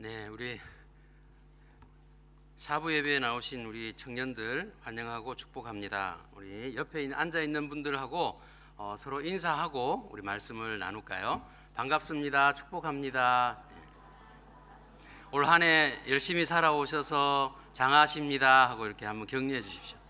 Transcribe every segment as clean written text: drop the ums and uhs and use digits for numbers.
네, 우리 사부 예배에 나오신 우리 청년들 환영하고 축복합니다. 우리 옆에 앉아 있는 분들하고 서로 인사하고 우리 말씀을 나눌까요? 반갑습니다. 축복합니다. 올 한 해 열심히 살아오셔서 장하십니다 하고 이렇게 한번 격려해 주십시오.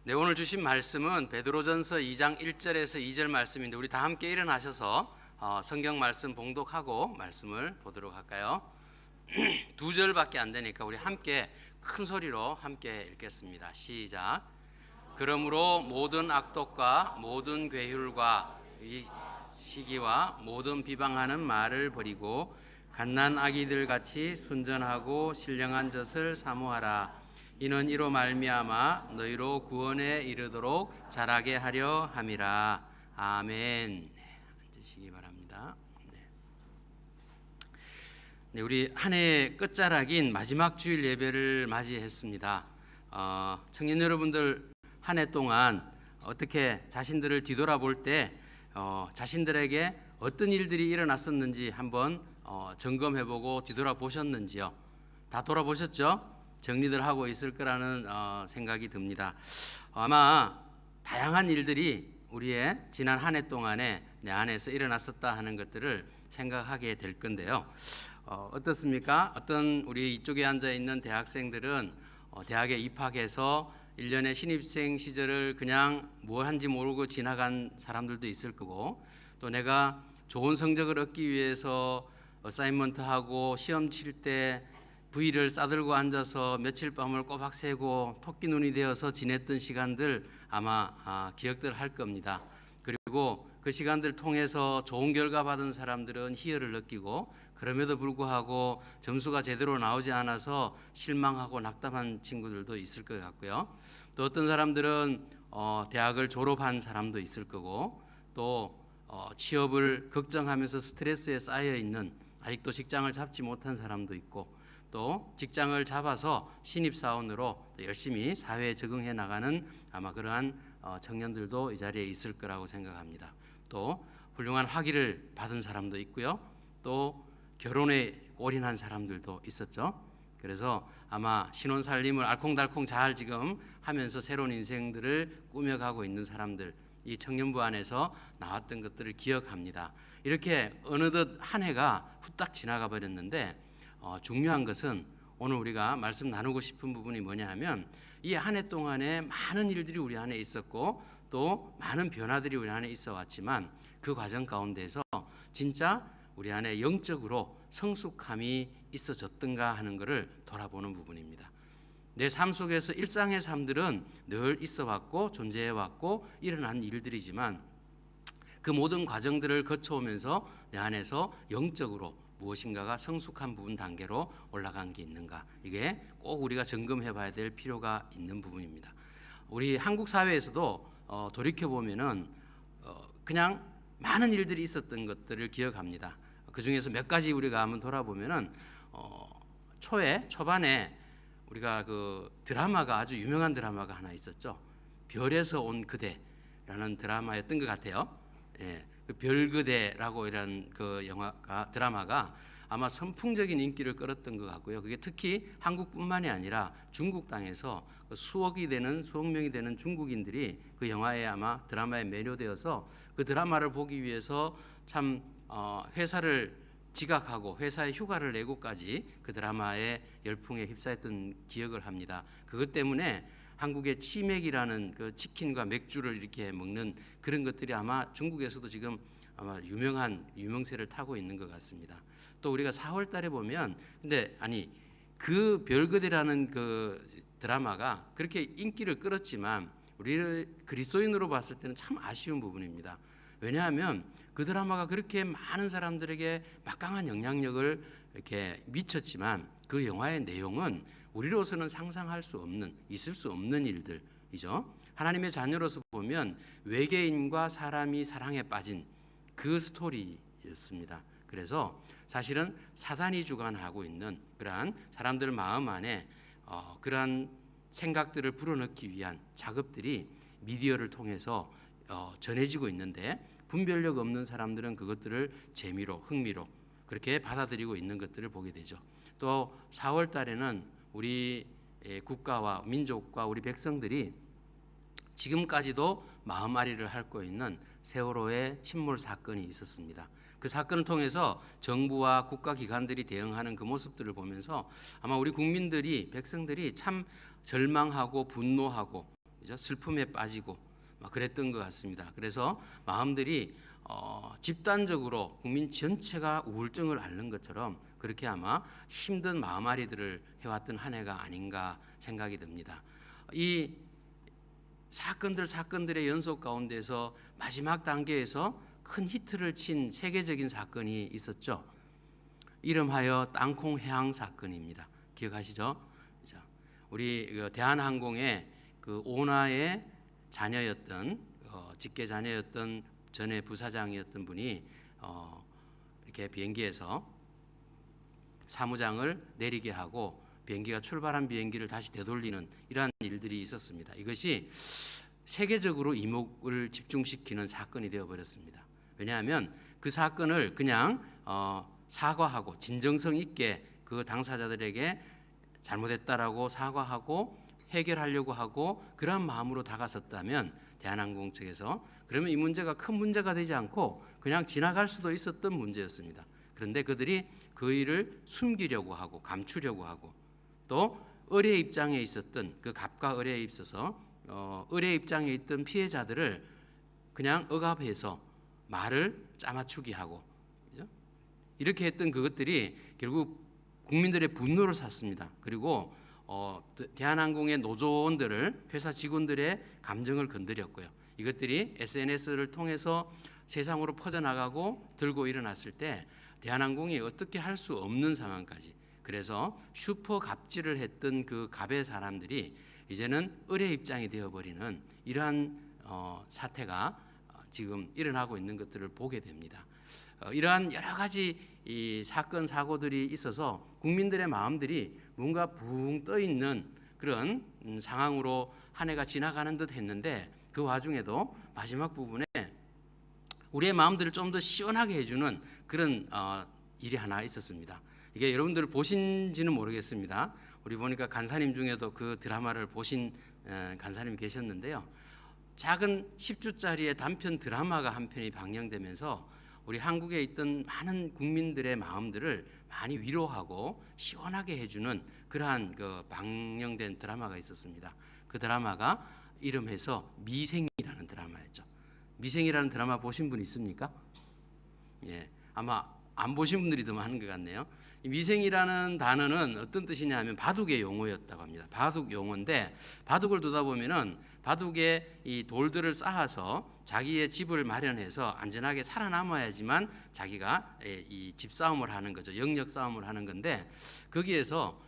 네, 오늘 주신 말씀은 베드로전서 2장 1절에서 2절 말씀인데 우리 다 함께 일어나셔서 성경 말씀 봉독하고 말씀을 보도록 할까요? 두 절밖에 안 되니까 우리 함께 큰 소리로 함께 읽겠습니다. 시작. 그러므로 모든 악독과 모든 괴휼과 시기와 모든 비방하는 말을 버리고 갓난 아기들 같이 순전하고 신령한 젖을 사모하라. 이는 이로 말미암아 너희로 구원에 이르도록 자라게 하려 함이라. 아멘. 네, 앉으시기 바랍니다. 네, 우리 한 해의 끝자락인 마지막 주일 예배를 맞이했습니다. 청년 여러분들 한 해 동안 어떻게 자신들을 뒤돌아볼 때 자신들에게 어떤 일들이 일어났었는지 한번 점검해보고 뒤돌아보셨는지요? 다 돌아보셨죠? 정리들 하고 있을 거라는 생각이 듭니다. 아마 다양한 일들이 우리의 지난 한 해 동안에 내 안에서 일어났었다 하는 것들을 생각하게 될 건데요. 어떻습니까? 어떤 우리 이쪽에 앉아 있는 대학생들은 대학에 입학해서 1년의 신입생 시절을 그냥 뭘 한지 모르고 지나간 사람들도 있을 거고, 또 내가 좋은 성적을 얻기 위해서 어사이먼트하고 시험 칠 때 V를 싸들고 앉아서 며칠 밤을 꼬박 새고 토끼 눈이 되어서 지냈던 시간들 아마 기억들 할 겁니다. 그리고 그 시간들 통해서 좋은 결과 받은 사람들은 희열을 느끼고, 그럼에도 불구하고 점수가 제대로 나오지 않아서 실망하고 낙담한 친구들도 있을 것 같고요. 또 어떤 사람들은 대학을 졸업한 사람도 있을 거고, 또 취업을 걱정하면서 스트레스에 쌓여 있는, 아직도 직장을 잡지 못한 사람도 있고, 또 직장을 잡아서 신입사원으로 열심히 사회에 적응해 나가는 아마 그러한 청년들도 이 자리에 있을 거라고 생각합니다. 또 훌륭한 학위를 받은 사람도 있고요. 또 결혼에 올인한 사람들도 있었죠. 그래서 아마 신혼살림을 알콩달콩 잘 지금 하면서 새로운 인생들을 꾸며가고 있는 사람들, 이 청년부 안에서 나왔던 것들을 기억합니다. 이렇게 어느덧 한 해가 후딱 지나가 버렸는데 중요한 것은 오늘 우리가 말씀 나누고 싶은 부분이 뭐냐 하면, 이 한 해 동안에 많은 일들이 우리 안에 있었고 또 많은 변화들이 우리 안에 있어 왔지만 그 과정 가운데서 진짜 우리 안에 영적으로 성숙함이 있어졌던가 하는 것을 돌아보는 부분입니다. 내 삶 속에서 일상의 삶들은 늘 있어 왔고 존재해 왔고 일어난 일들이지만 그 모든 과정들을 거쳐오면서 내 안에서 영적으로 무엇인가가 성숙한 부분 단계로 올라간 게 있는가, 이게 꼭 우리가 점검해 봐야 될 필요가 있는 부분입니다. 우리 한국 사회에서도 돌이켜보면은 그냥 많은 일들이 있었던 것들을 기억합니다. 그 중에서 몇 가지 우리가 한번 돌아보면은 초반에 우리가 그 드라마가, 아주 유명한 드라마가 하나 있었죠. 별에서 온 그대라는 드라마였던 것 같아요. 예, 그 별그대라고 이런 그 드라마가 아마 선풍적인 인기를 끌었던 것 같고요. 그게 특히 한국뿐만이 아니라 중국 땅에서 수억 명이 되는 중국인들이 그 영화에 아마 드라마에 매료되어서 그 드라마를 보기 위해서 참 회사를 지각하고 회사에 휴가를 내고까지 그 드라마의 열풍에 휩싸였던 기억을 합니다. 그것 때문에 한국의 치맥이라는 그 치킨과 맥주를 이렇게 먹는 그런 것들이 아마 중국에서도 지금 아마 유명세를 타고 있는 것 같습니다. 또 우리가 4월 달에 보면, 근데 그 별그대라는 그 드라마가 그렇게 인기를 끌었지만 우리 그리스도인으로 봤을 때는 참 아쉬운 부분입니다. 왜냐하면 그 드라마가 그렇게 많은 사람들에게 막강한 영향력을 이렇게 미쳤지만 그 영화의 내용은 우리로서는 상상할 수 없는, 있을 수 없는 일들이죠. 하나님의 자녀로서 보면 외계인과 사람이 사랑에 빠진 그 스토리였습니다. 그래서 사실은 사단이 주관하고 있는 그러한 사람들 마음 안에 그러한 생각들을 불어넣기 위한 작업들이 미디어를 통해서 전해지고 있는데 분별력 없는 사람들은 그것들을 재미로, 흥미로 그렇게 받아들이고 있는 것들을 보게 되죠. 또 4월 달에는 우리 국가와 민족과 우리 백성들이 지금까지도 마음앓이를 앓고 있는 세월호의 침몰 사건이 있었습니다. 그 사건을 통해서 정부와 국가기관들이 대응하는 그 모습들을 보면서 아마 우리 국민들이, 백성들이 참 절망하고 분노하고 슬픔에 빠지고 막 그랬던 것 같습니다. 그래서 마음들이 집단적으로 국민 전체가 우울증을 앓는 것처럼 그렇게 아마 힘든 마음앓이들을 해왔던 한 해가 아닌가 생각이 듭니다. 이 사건들의 연속 가운데서 마지막 단계에서 큰 히트를 친 세계적인 사건이 있었죠. 이름하여 땅콩 해양 사건입니다. 기억하시죠? 우리 대한항공의 그 오나의 자녀였던 직계 자녀였던 전에 부사장이었던 분이 이렇게 비행기에서 사무장을 내리게 하고 비행기가 출발한 비행기를 다시 되돌리는 이러한 일들이 있었습니다. 이것이 세계적으로 이목을 집중시키는 사건이 되어버렸습니다. 왜냐하면 그 사건을 그냥 사과하고 진정성 있게 그 당사자들에게 잘못했다라고 사과하고 해결하려고 하고 그런 마음으로 다가섰다면 대한항공 측에서 그러면 이 문제가 큰 문제가 되지 않고 그냥 지나갈 수도 있었던 문제였습니다. 그런데 그들이 그 일을 숨기려고 하고 감추려고 하고 또 의뢰 입장에 있었던 그 갑과 의뢰에 있어서 의뢰 입장에 있던 피해자들을 그냥 억압해서 말을 짜맞추기 하고 이렇게 했던 그것들이 결국 국민들의 분노를 샀습니다. 그리고 대한항공의 노조원들을 회사 직원들의 감정을 건드렸고요. 이것들이 SNS를 통해서 세상으로 퍼져나가고 들고 일어났을 때 대한항공이 어떻게 할 수 없는 상황까지 그래서 슈퍼 갑질을 했던 그 갑의 사람들이 이제는 의뢰 입장이 되어버리는 이러한 사태가 지금 일어나고 있는 것들을 보게 됩니다. 이러한 여러 가지 이 사건 사고들이 있어서 국민들의 마음들이 뭔가 붕 떠 있는 그런 상황으로 한 해가 지나가는 듯 했는데 그 와중에도 마지막 부분에 우리의 마음들을 좀 더 시원하게 해주는 그런 일이 하나 있었습니다. 이게 여러분들 보신지는 모르겠습니다. 우리 보니까 간사님 중에도 그 드라마를 보신 간사님이 계셨는데요. 작은 10주짜리의 단편 드라마가 한 편이 방영되면서 우리 한국에 있던 많은 국민들의 마음들을 많이 위로하고 시원하게 해주는 그러한 그 방영된 드라마가 있었습니다. 그 드라마가 이름해서 미생이라는 드라마였죠. 미생이라는 드라마 보신 분 있습니까? 예, 아마 안 보신 분들이 더 많은 것 같네요. 이 미생이라는 단어는 어떤 뜻이냐면 바둑의 용어였다고 합니다. 바둑 용어인데 바둑을 두다 보면은 바둑에 이 돌들을 쌓아서 자기의 집을 마련해서 안전하게 살아남아야지만 자기가 이 집싸움을 하는 거죠. 영역 싸움을 하는 건데 거기에서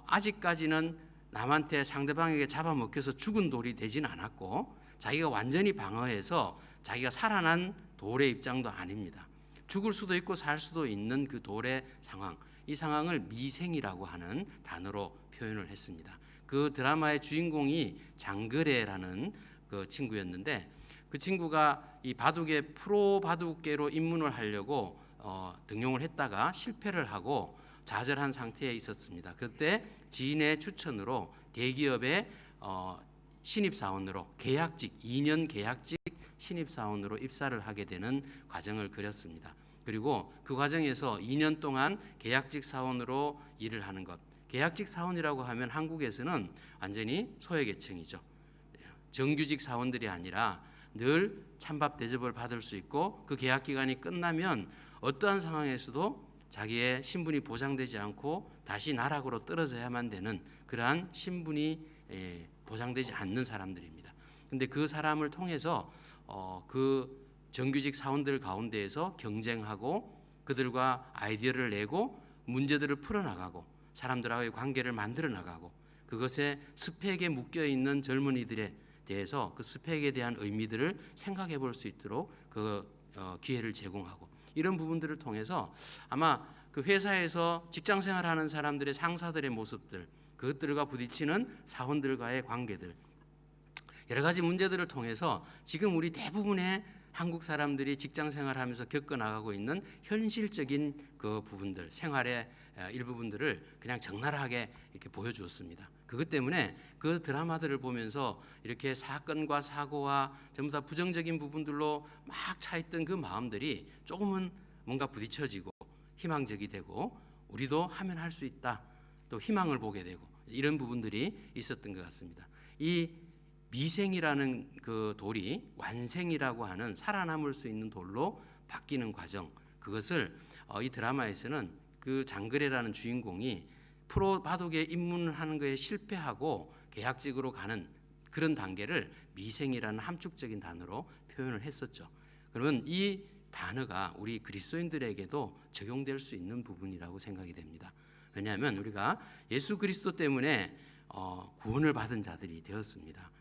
아직까지는 남한테 상대방에게 잡아먹혀서 죽은 돌이 되진 않았고 자기가 완전히 방어해서 자기가 살아난 돌의 입장도 아닙니다. 죽을 수도 있고 살 수도 있는 그 돌의 상황, 이 상황을 미생이라고 하는 단어로 표현을 했습니다. 그 드라마의 주인공이 장거래라는 그 친구였는데 그 친구가 이 바둑의 프로 바둑계로 입문을 하려고 등용을 했다가 실패를 하고 좌절한 상태에 있었습니다. 그때 지인의 추천으로 대기업의 신입사원으로 계약직 2년 계약직 신입사원으로 입사를 하게 되는 과정을 그렸습니다. 그리고 그 과정에서 2년 동안 계약직 사원으로 일을 하는 것. 계약직 사원이라고 하면 한국에서는 완전히 소외계층이죠. 정규직 사원들이 아니라 늘 찬밥 대접을 받을 수 있고 그 계약 기간이 끝나면 어떠한 상황에서도 자기의 신분이 보장되지 않고 다시 나락으로 떨어져야만 되는 그러한 신분이 보장되지 않는 사람들입니다. 근데 그 사람을 통해서 그 정규직 사원들 가운데에서 경쟁하고 그들과 아이디어를 내고 문제들을 풀어나가고 사람들하고의 관계를 만들어 나가고 그것에 스펙에 묶여 있는 젊은이들에 대해서 그 스펙에 대한 의미들을 생각해 볼 수 있도록 그 기회를 제공하고 이런 부분들을 통해서 아마 그 회사에서 직장 생활하는 사람들의 상사들의 모습들 그것들과 부딪히는 사원들과의 관계들 여러 가지 문제들을 통해서 지금 우리 대부분의 한국 사람들이 직장 생활하면서 겪어나가고 있는 현실적인 그 부분들, 생활의 일부분들을 그냥 적나라하게 이렇게 보여주었습니다. 그것 때문에 그 드라마들을 보면서 이렇게 사건과 사고와 전부 다 부정적인 부분들로 막 차있던 그 마음들이 조금은 뭔가 부딪혀지고 희망적이 되고 우리도 하면 할 수 있다, 또 희망을 보게 되고 이런 부분들이 있었던 것 같습니다. 이 미생이라는 그 돌이 완생이라고 하는 살아남을 수 있는 돌로 바뀌는 과정, 그것을 이 드라마에서는 그 장그래라는 주인공이 프로 바둑에 입문하는 것에 실패하고 계약직으로 가는 그런 단계를 미생이라는 함축적인 단어로 표현을 했었죠. 그러면 이 단어가 우리 그리스도인들에게도 적용될 수 있는 부분이라고 생각이 됩니다. 왜냐하면 우리가 예수 그리스도 때문에 구원을 받은 자들이 되었습니다.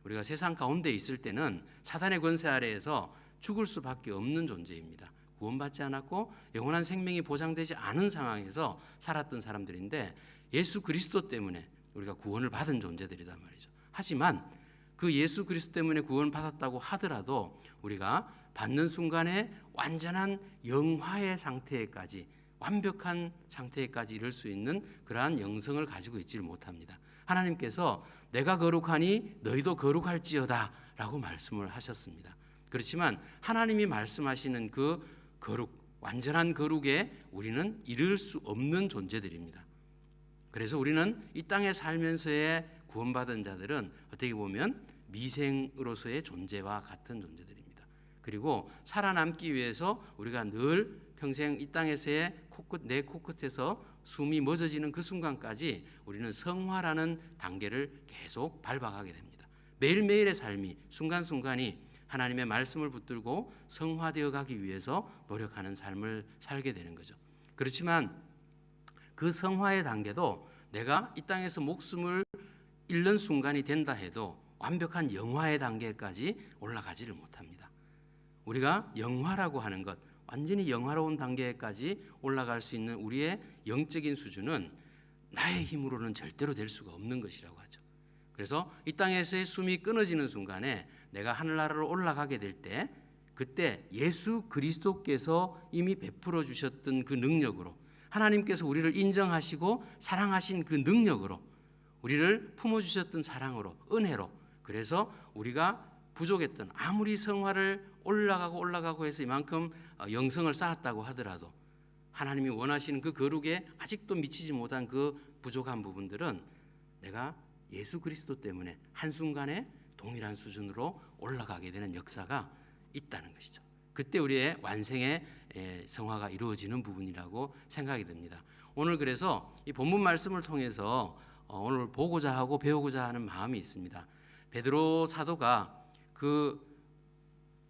우리가 세상 가운데 있을 때는 사단의 권세 아래에서 죽을 수밖에 없는 존재입니다. 구원받지 않았고 영원한 생명이 보장되지 않은 상황에서 살았던 사람들인데 예수 그리스도 때문에 우리가 구원을 받은 존재들이란 말이죠. 하지만 그 예수 그리스도 때문에 구원을 받았다고 하더라도 우리가 받는 순간에 완전한 영화의 상태에까지, 완벽한 상태에까지 이를 수 있는 그러한 영성을 가지고 있지를 못합니다. 하나님께서 내가 거룩하니 너희도 거룩할지어다 라고 말씀을 하셨습니다. 그렇지만 하나님이 말씀하시는 그 거룩, 완전한 거룩에 우리는 이를 수 없는 존재들입니다. 그래서 우리는 이 땅에 살면서의 구원받은 자들은 어떻게 보면 미생으로서의 존재와 같은 존재들입니다. 그리고 살아남기 위해서 우리가 늘 평생 이 땅에서의 내 코끝에서 숨이 멎어지는 그 순간까지 우리는 성화라는 단계를 계속 밟아가게 됩니다. 매일매일의 삶이, 순간순간이 하나님의 말씀을 붙들고 성화되어 가기 위해서 노력하는 삶을 살게 되는 거죠. 그렇지만 그 성화의 단계도 내가 이 땅에서 목숨을 잃는 순간이 된다 해도 완벽한 영화의 단계까지 올라가지를 못합니다. 우리가 영화라고 하는 것, 완전히 영화로운 단계까지 올라갈 수 있는 우리의 영적인 수준은 나의 힘으로는 절대로 될 수가 없는 것이라고 하죠. 그래서 이 땅에서의 숨이 끊어지는 순간에 내가 하늘나라로 올라가게 될 때, 그때 예수 그리스도께서 이미 베풀어 주셨던 그 능력으로, 하나님께서 우리를 인정하시고 사랑하신 그 능력으로, 우리를 품어주셨던 사랑으로, 은혜로, 그래서 우리가 부족했던, 아무리 성화를 올라가고 해서 이만큼 영성을 쌓았다고 하더라도 하나님이 원하시는 그 거룩에 아직도 미치지 못한 그 부족한 부분들은 내가 예수 그리스도 때문에 한순간에 동일한 수준으로 올라가게 되는 역사가 있다는 것이죠. 그때 우리의 완성의 성화가 이루어지는 부분이라고 생각이 듭니다. 오늘 그래서 이 본문 말씀을 통해서 오늘 보고자 하고 배우고자 하는 마음이 있습니다. 베드로 사도가 그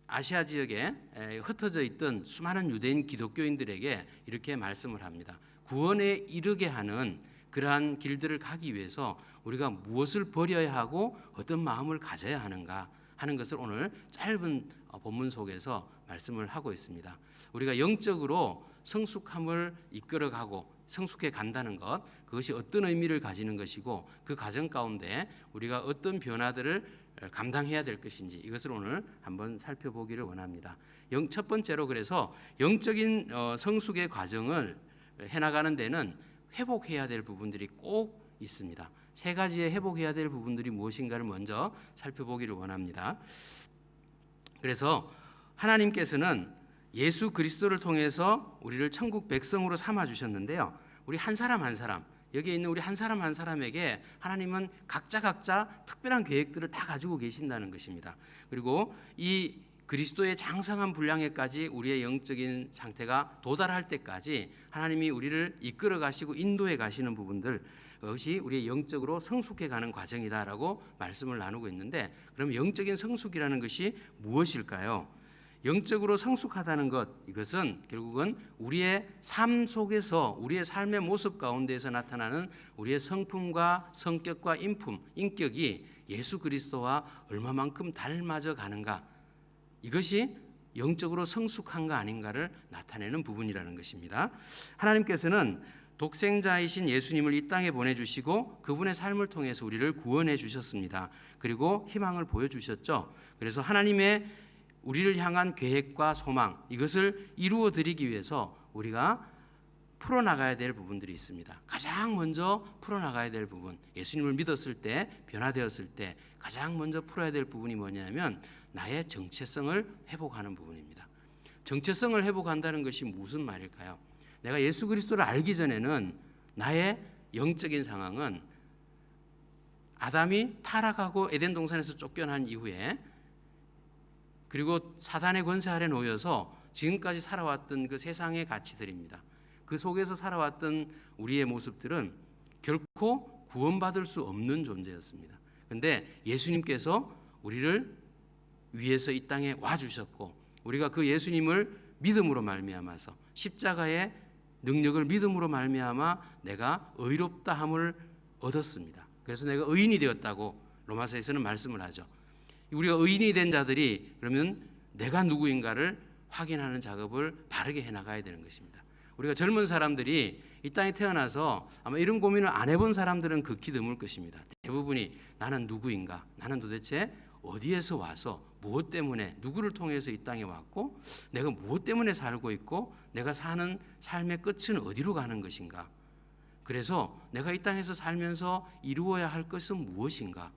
아시아 지역에 흩어져 있던 수많은 유대인 기독교인들에게 이렇게 말씀을 합니다. 구원에 이르게 하는 그러한 길들을 가기 위해서 우리가 무엇을 버려야 하고 어떤 마음을 가져야 하는가 하는 것을 오늘 짧은 본문 속에서 말씀을 하고 있습니다. 우리가 영적으로 성숙함을 이끌어가고 성숙해 간다는 것, 그것이 어떤 의미를 가지는 것이고 그 과정 가운데 우리가 어떤 변화들을 감당해야 될 것인지 이것을 오늘 한번 살펴보기를 원합니다. 첫 번째로 그래서 영적인 성숙의 과정을 해나가는 데는 회복해야 될 부분들이 꼭 있습니다. 세 가지의 회복해야 될 부분들이 무엇인가를 먼저 살펴보기를 원합니다. 그래서 하나님께서는 예수 그리스도를 통해서 우리를 천국 백성으로 삼아 주셨는데요. 우리 한 사람 한 사람, 여기에 있는 우리 한 사람 한 사람에게 하나님은 각자 특별한 계획들을 다 가지고 계신다는 것입니다. 그리고 이 그리스도의 장성한 분량에까지 우리의 영적인 상태가 도달할 때까지 하나님이 우리를 이끌어 가시고 인도해 가시는 부분들, 그것이 우리의 영적으로 성숙해 가는 과정이다라고 말씀을 나누고 있는데, 그럼 영적인 성숙이라는 것이 무엇일까요? 영적으로 성숙하다는 것, 이것은 결국은 우리의 삶 속에서, 우리의 삶의 모습 가운데에서 나타나는 우리의 성품과 성격과 인격이 예수 그리스도와 얼마만큼 닮아져 가는가, 이것이 영적으로 성숙한가 아닌가를 나타내는 부분이라는 것입니다. 하나님께서는 독생자이신 예수님을 이 땅에 보내주시고 그분의 삶을 통해서 우리를 구원해 주셨습니다. 그리고 희망을 보여주셨죠. 그래서 하나님의 우리를 향한 계획과 소망, 이것을 이루어 드리기 위해서 우리가 풀어나가야 될 부분들이 있습니다. 가장 먼저 풀어나가야 될 부분, 예수님을 믿었을 때, 변화되었을 때 가장 먼저 풀어야 될 부분이 뭐냐면 나의 정체성을 회복하는 부분입니다. 정체성을 회복한다는 것이 무슨 말일까요? 내가 예수 그리스도를 알기 전에는 나의 영적인 상황은 아담이 타락하고 에덴 동산에서 쫓겨난 이후에, 그리고 사단의 권세 아래 놓여서 지금까지 살아왔던 그 세상의 가치들입니다. 그 속에서 살아왔던 우리의 모습들은 결코 구원받을 수 없는 존재였습니다. 그런데 예수님께서 우리를 위해서 이 땅에 와주셨고, 우리가 그 예수님을 믿음으로 말미암아서 십자가의 능력을 믿음으로 말미암아 내가 의롭다함을 얻었습니다. 그래서 내가 의인이 되었다고 로마서에서는 말씀을 하죠. 우리가 의인이 된 자들이 그러면 내가 누구인가를 확인하는 작업을 바르게 해나가야 되는 것입니다. 우리가 젊은 사람들이 이 땅에 태어나서 아마 이런 고민을 안 해본 사람들은 극히 드물 것입니다. 대부분이 나는 누구인가? 나는 도대체 어디에서 와서 무엇 때문에 누구를 통해서 이 땅에 왔고 내가 무엇 때문에 살고 있고 내가 사는 삶의 끝은 어디로 가는 것인가? 그래서 내가 이 땅에서 살면서 이루어야 할 것은 무엇인가?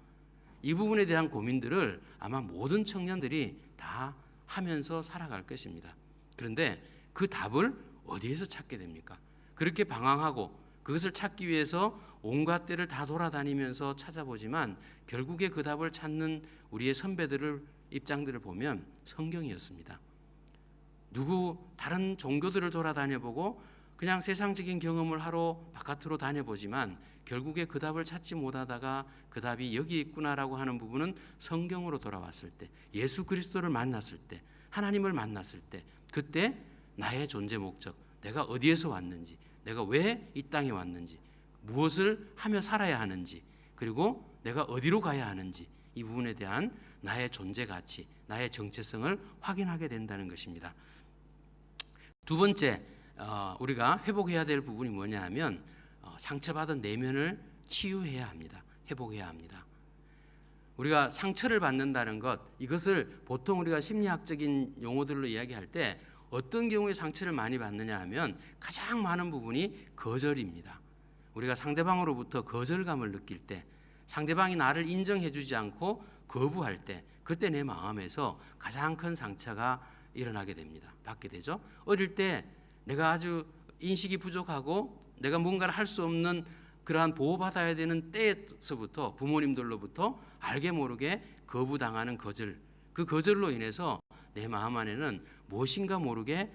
이 부분에 대한 고민들을 아마 모든 청년들이 다 하면서 살아갈 것입니다. 그런데 그 답을 어디에서 찾게 됩니까? 그렇게 방황하고 그것을 찾기 위해서 온갖 데를 다 돌아다니면서 찾아보지만 결국에 그 답을 찾는 우리의 선배들을 입장들을 보면 성경이었습니다. 다른 종교들을 돌아다녀보고 그냥 세상적인 경험을 하러 바깥으로 다녀보지만 결국에 그 답을 찾지 못하다가 그 답이 여기 있구나라고 하는 부분은 성경으로 돌아왔을 때, 예수 그리스도를 만났을 때, 하나님을 만났을 때, 그때 나의 존재 목적, 내가 어디에서 왔는지, 내가 왜 이 땅에 왔는지, 무엇을 하며 살아야 하는지, 그리고 내가 어디로 가야 하는지, 이 부분에 대한 나의 존재 가치, 나의 정체성을 확인하게 된다는 것입니다. 두 번째, 우리가 회복해야 될 부분이 뭐냐 하면 상처받은 내면을 치유해야 합니다. 회복해야 합니다. 우리가 상처를 받는다는 것, 이것을 보통 우리가 심리학적인 용어들로 이야기할 때 어떤 경우에 상처를 많이 받느냐 하면 가장 많은 부분이 거절입니다. 우리가 상대방으로부터 거절감을 느낄 때, 상대방이 나를 인정해 주지 않고 거부할 때, 그때 내 마음에서 가장 큰 상처가 일어나게 됩니다. 받게 되죠. 어릴 때 내가 아주 인식이 부족하고 내가 뭔가를 할 수 없는 그러한 보호받아야 되는 때에서부터 부모님들로부터 알게 모르게 거부당하는 거절, 그 거절로 인해서 내 마음 안에는 무엇인가 모르게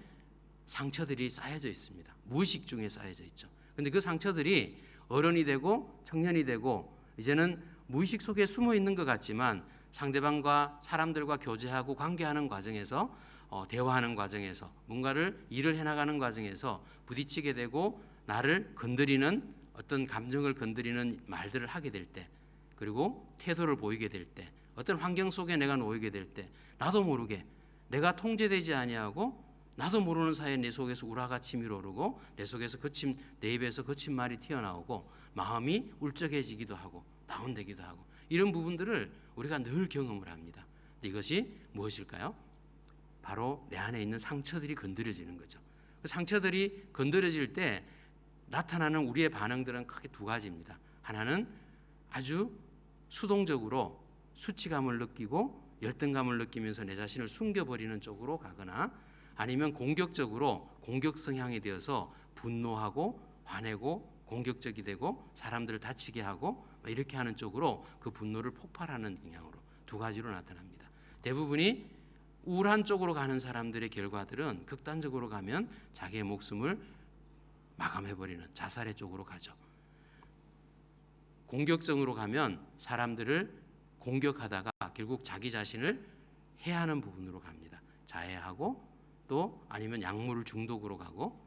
상처들이 쌓여져 있습니다. 무의식 중에 쌓여져 있죠. 그런데 그 상처들이 어른이 되고 청년이 되고 이제는 무의식 속에 숨어 있는 것 같지만 상대방과 사람들과 교제하고 관계하는 과정에서 대화하는 과정에서 뭔가를 일을 해나가는 과정에서 부딪히게 되고 나를 건드리는 어떤 감정을 건드리는 말들을 하게 될 때, 그리고 태도를 보이게 될 때, 어떤 환경 속에 내가 놓이게 될 때 나도 모르게 내가 통제되지 아니하고 나도 모르는 사이에 내 속에서 우라가 치밀어 오르고 내 속에서 내 입에서 거친 말이 튀어나오고 마음이 울적해지기도 하고 다운되기도 하고 이런 부분들을 우리가 늘 경험을 합니다. 이것이 무엇일까요? 바로 내 안에 있는 상처들이 건드려지는 거죠. 그 상처들이 건드려질 때 나타나는 우리의 반응들은 크게 두 가지입니다. 하나는 아주 수동적으로 수치감을 느끼고 열등감을 느끼면서 내 자신을 숨겨버리는 쪽으로 가거나 아니면 공격적으로 공격 성향이 되어서 분노하고 화내고 공격적이 되고 사람들을 다치게 하고 이렇게 하는 쪽으로 그 분노를 폭발하는 방향으로 두 가지로 나타납니다. 대부분이 우울한 쪽으로 가는 사람들의 결과들은 극단적으로 가면 자기의 목숨을 마감해버리는 자살의 쪽으로 가죠. 공격성으로 가면 사람들을 공격하다가 결국 자기 자신을 해하는 부분으로 갑니다. 자해하고 또 아니면 약물 중독으로 가고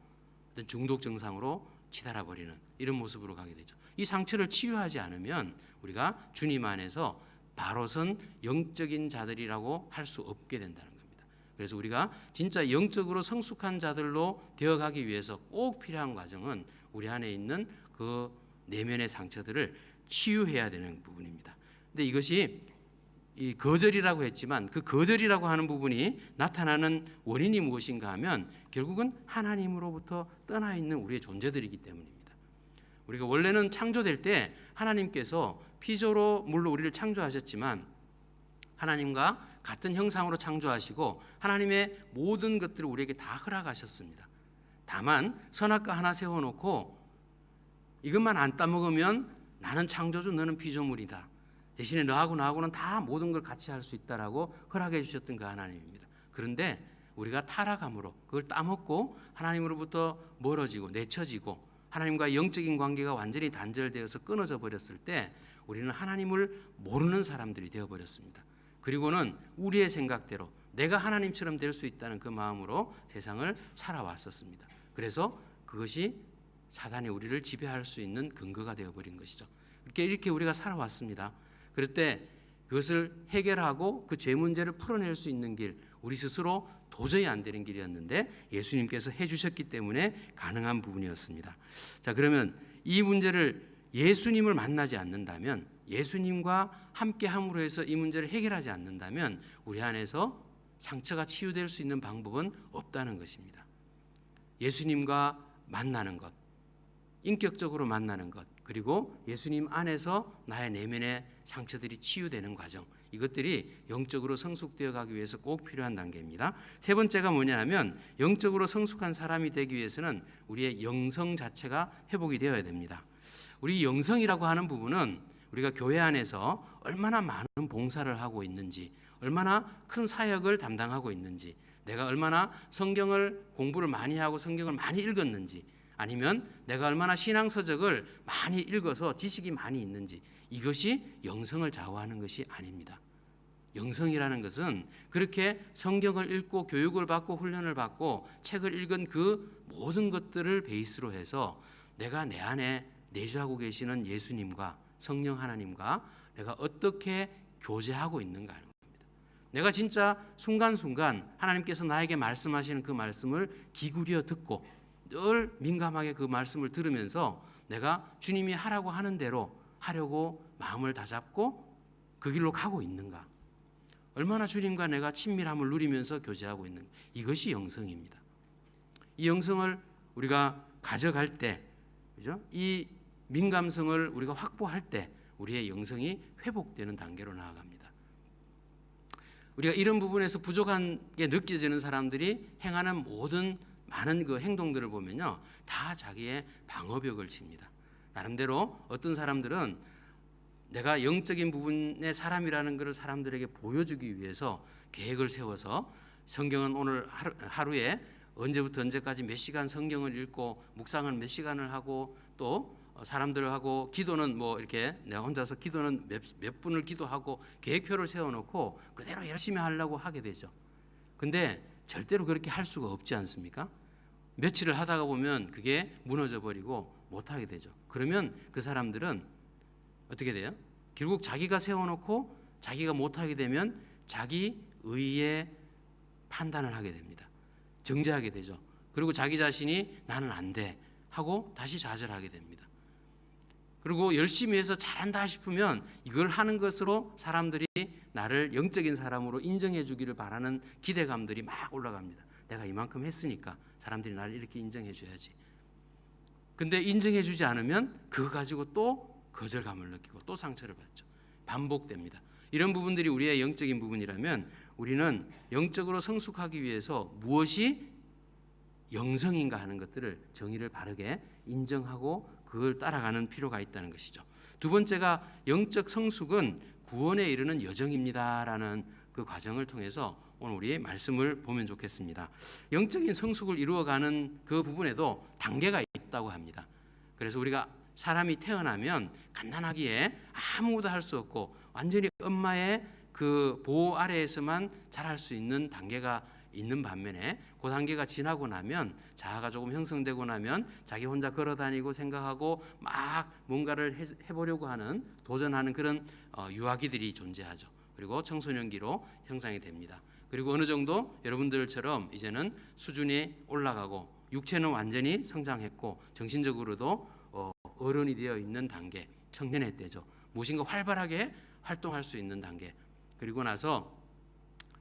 어떤 중독 증상으로 치달아버리는 이런 모습으로 가게 되죠. 이 상처를 치유하지 않으면 우리가 주님 안에서 바로선 영적인 자들이라고 할 수 없게 된다는 겁니다. 그래서 우리가 진짜 영적으로 성숙한 자들로 되어가기 위해서 꼭 필요한 과정은 우리 안에 있는 그 내면의 상처들을 치유해야 되는 부분입니다. 근데 이것이 이 거절이라고 했지만 그 거절이라고 하는 부분이 나타나는 원인이 무엇인가 하면 결국은 하나님으로부터 떠나 있는 우리의 존재들이기 때문입니다. 우리가 원래는 창조될 때 하나님께서 피조로 물론 우리를 창조하셨지만 하나님과 같은 형상으로 창조하시고 하나님의 모든 것들을 우리에게 다 허락하셨습니다. 다만 선악과 하나 세워놓고 이것만 안 따먹으면 나는 창조주 너는 피조물이다. 대신에 너하고 나하고는 다 모든 걸 같이 할 수 있다라고 허락해 주셨던 그 하나님입니다. 그런데 우리가 타락함으로 그걸 따먹고 하나님으로부터 멀어지고 내쳐지고 하나님과 영적인 관계가 완전히 단절되어서 끊어져 버렸을 때 우리는 하나님을 모르는 사람들이 되어버렸습니다. 그리고는 우리의 생각대로 내가 하나님처럼 될 수 있다는 그 마음으로 세상을 살아왔었습니다. 그래서 그것이 사단이 우리를 지배할 수 있는 근거가 되어버린 것이죠. 이렇게 우리가 살아왔습니다. 그럴 때 그것을 해결하고 그 죄 문제를 풀어낼 수 있는 길, 우리 스스로 도저히 안 되는 길이었는데 예수님께서 해주셨기 때문에 가능한 부분이었습니다. 자, 그러면 이 문제를 예수님을 만나지 않는다면, 예수님과 함께 함으로 해서 이 문제를 해결하지 않는다면 우리 안에서 상처가 치유될 수 있는 방법은 없다는 것입니다. 예수님과 만나는 것, 인격적으로 만나는 것, 그리고 예수님 안에서 나의 내면의 상처들이 치유되는 과정, 이것들이 영적으로 성숙되어 가기 위해서 꼭 필요한 단계입니다. 세 번째가 뭐냐 하면 영적으로 성숙한 사람이 되기 위해서는 우리의 영성 자체가 회복이 되어야 됩니다. 우리 영성이라고 하는 부분은 우리가 교회 안에서 얼마나 많은 봉사를 하고 있는지, 얼마나 큰 사역을 담당하고 있는지, 내가 얼마나 성경을 공부를 많이 하고 성경을 많이 읽었는지, 아니면 내가 얼마나 신앙서적을 많이 읽어서 지식이 많이 있는지, 이것이 영성을 좌우하는 것이 아닙니다. 영성이라는 것은 그렇게 성경을 읽고 교육을 받고 훈련을 받고 책을 읽은 그 모든 것들을 베이스로 해서 내가 내 안에 내주하고 계시는 예수님과 성령 하나님과 내가 어떻게 교제하고 있는가 하는 겁니다. 내가 진짜 순간순간 하나님께서 나에게 말씀하시는 그 말씀을 기울여 듣고 늘 민감하게 그 말씀을 들으면서 내가 주님이 하라고 하는 대로 하려고 마음을 다잡고 그 길로 가고 있는가, 얼마나 주님과 내가 친밀함을 누리면서 교제하고 있는가, 이것이 영성입니다. 이 영성을 우리가 가져갈 때, 그죠? 이 민감성을 우리가 확보할 때 우리의 영성이 회복되는 단계로 나아갑니다. 우리가 이런 부분에서 부족한 게 느껴지는 사람들이 행하는 모든 많은 그 행동들을 보면요, 다 자기의 방어벽을 칩니다. 나름대로 어떤 사람들은 내가 영적인 부분의 사람이라는 것을 사람들에게 보여주기 위해서 계획을 세워서 성경은 오늘 하루에 언제부터 언제까지 몇 시간 성경을 읽고 묵상을 몇 시간을 하고 또 사람들하고 기도는 뭐 이렇게 내가 혼자서 기도는 몇 분을 기도하고 계획표를 세워놓고 그대로 열심히 하려고 하게 되죠. 근데 절대로 그렇게 할 수가 없지 않습니까? 며칠을 하다가 보면 그게 무너져 버리고 못하게 되죠. 그러면 그 사람들은 어떻게 돼요? 결국 자기가 세워놓고 자기가 못하게 되면 자기 의의 판단을 하게 됩니다. 정죄하게 되죠. 그리고 자기 자신이 나는 안 돼 하고 다시 좌절하게 됩니다. 그리고 열심히 해서 잘한다 싶으면 이걸 하는 것으로 사람들이 나를 영적인 사람으로 인정해 주기를 바라는 기대감들이 막 올라갑니다. 내가 이만큼 했으니까 사람들이 나를 이렇게 인정해 줘야지. 근데 인정해 주지 않으면 그거 가지고 또 거절감을 느끼고 또 상처를 받죠. 반복됩니다. 이런 부분들이 우리의 영적인 부분이라면 우리는 영적으로 성숙하기 위해서 무엇이 영성인가 하는 것들을 정의를 바르게 인정하고 그걸 따라가는 필요가 있다는 것이죠. 두 번째가 영적 성숙은 구원에 이르는 여정입니다라는 그 과정을 통해서 오늘 우리 말씀을 보면 좋겠습니다. 영적인 성숙을 이루어가는 그 부분에도 단계가 있다고 합니다. 그래서 우리가 사람이 태어나면 갓난아기에 아무것도 할 수 없고 완전히 엄마의 그 보호 아래에서만 자랄 수 있는 단계가 있는 반면에 그 단계가 지나고 나면 자아가 조금 형성되고 나면 자기 혼자 걸어다니고 생각하고 막 뭔가를 해보려고 하는 도전하는 그런 유아기들이 존재하죠. 그리고 청소년기로 형성이 됩니다. 그리고 어느 정도 여러분들처럼 이제는 수준이 올라가고 육체는 완전히 성장했고 정신적으로도 어른이 되어 있는 단계, 청년의 때죠. 무엇인가 활발하게 활동할 수 있는 단계. 그리고 나서